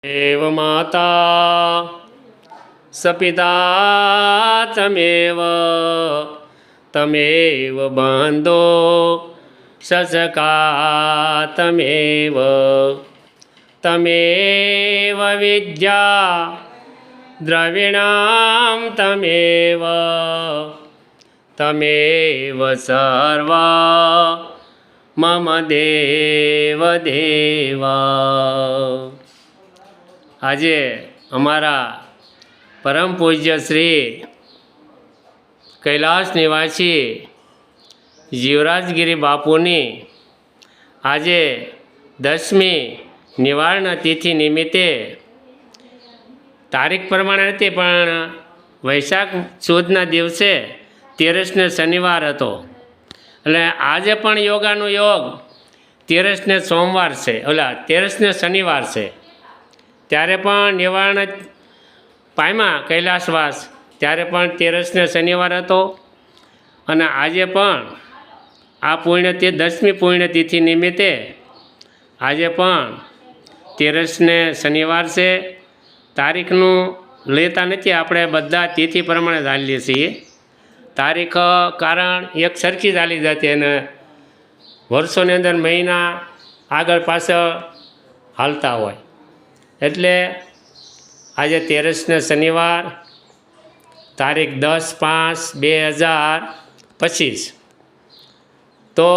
एव माता सपिता तमेव बन्धो ससखा तमेव विद्या द्रविणां तमेव सर्वा मम देव देवा। આજે અમારા પરમ પૂજ્ય શ્રી કૈલાસ નિવાસી જીવરાજગીરી બાપુની આજે 10મી નિવારણ તિથિ નિમિત્તે તારીખ પ્રમાણે નથી પણ વૈશાખ સુદના દિવસે 13ને શનિવાર હતો, એટલે આજે પણ યોગાનો યોગ 13ને સોમવાર છે, 13ને શનિવાર છે, ત્યારે પણ નિવારણ પામ્યા કૈલાસવાસ, ત્યારે પણ 13ને શનિવાર હતો અને આજે પણ આ પુણ્યતિથિ 10મી પુણ્યતિથિ નિમિત્તે આજે પણ 13ને શનિવાર છે। તારીખનું લેતા નથી, આપણે બધા તિથિ પ્રમાણે ચાલીએ છીએ। તારીખ કારણ એક સરખી ચાલી જતી અને વર્ષોની અંદર મહિના આગળ પાછળ હાલતા હોય, એટલે આજે 13ને શનિવાર તારીખ 10/5/2025, તો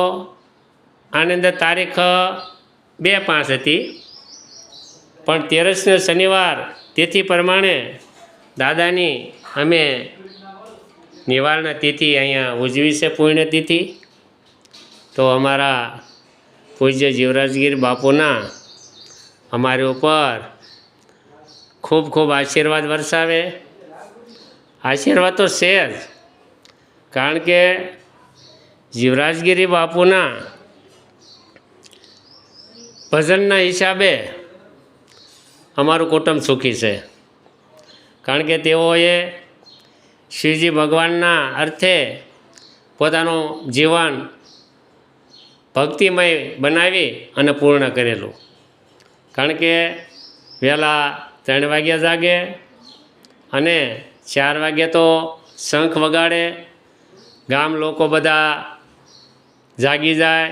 આની અંદર તારીખ 2/5 હતી, પણ 13ને શનિવાર તિથિ પ્રમાણે દાદાની અમે નિવારણ તિથિ અહીંયા ઉજવી છે, પુણ્યતિથિ। તો અમારા પૂજ્ય જીવરાજગીરી બાપુના અમારી ઉપર ખૂબ ખૂબ આશીર્વાદ વરસાવે। આશીર્વાદ તો છે જ, કારણ કે જીવરાજગીરી બાપુના ભજનના હિસાબે અમારું કુટુંબ સુખી છે, કારણ કે તેઓએ શિવજી ભગવાનના અર્થે પોતાનું જીવન ભક્તિમય બનાવી અને પૂર્ણ કરેલું। કારણ કે વહેલા 3 વાગ્યા જાગે અને 4 વાગ્યે તો શંખ વગાડે, ગામ લોકો બધા જાગી જાય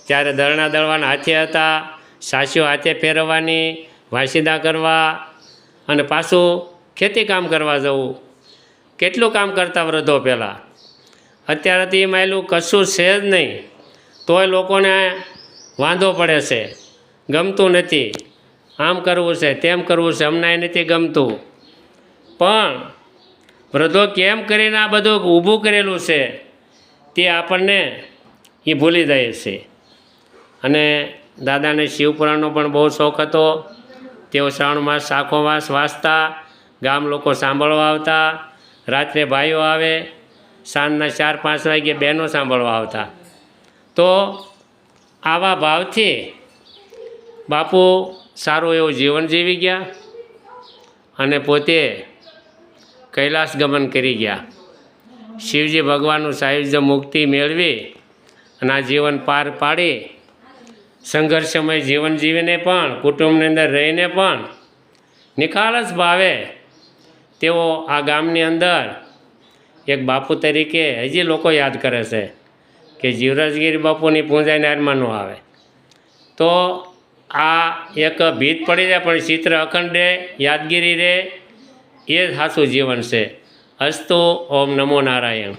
ત્યારે દરણા દળવાના હાથે હતા, સાસીઓ હાથે ફેરવવાની, વાંસીદા કરવા અને પાછું ખેતી કામ કરવા જવું। કેટલું કામ કરતા વૃદ્ધો પહેલાં, અત્યારે તો એ માયલું કશું છે જ નહીં, તોય લોકોને વાંધો પડે છે, ગમતું નથી, આમ કરવું છે તેમ કરવું છે, અમને નથી ગમતું, પણ વૃદ્ધો કેમ કરીને આ બધું ઊભું કરેલું છે તે આપણને એ ભૂલી જાય છે। અને દાદાને શિવપુરાણનો પણ બહુ શોખ હતો, તેઓ શ્રાવણ માસ આખો માસ વાંચતા, ગામ લોકો સાંભળવા આવતા, રાત્રે ભાઈઓ આવે, સાંજના 4-5 વાગ્યે બહેનો સાંભળવા આવતા। તો આવા ભાવથી બાપુ સારું એવું જીવન જીવી ગયા અને પોતે કૈલાસ ગમન કરી ગયા, શિવજી ભગવાનનું સાયુજ્ય મુક્તિ મેળવી અને આ જીવન પાર પાડી સંઘર્ષમય જીવન જીવીને પણ કુટુંબની અંદર રહીને પણ નિખાલસ ભાવે તેઓ આ ગામની અંદર એક બાપુ તરીકે હજી લોકો યાદ કરે છે કે જીવરાજગીરી બાપુની પૂંજાઈને હારમાં ન આવે। તો આ એક ભીત પડી જાય પણ ચિત્ર અખંડ રહે, યાદગીરી રહે, એ જ સાચું જીવન છે। અસ્તુ ઓમ નમો નારાયણ।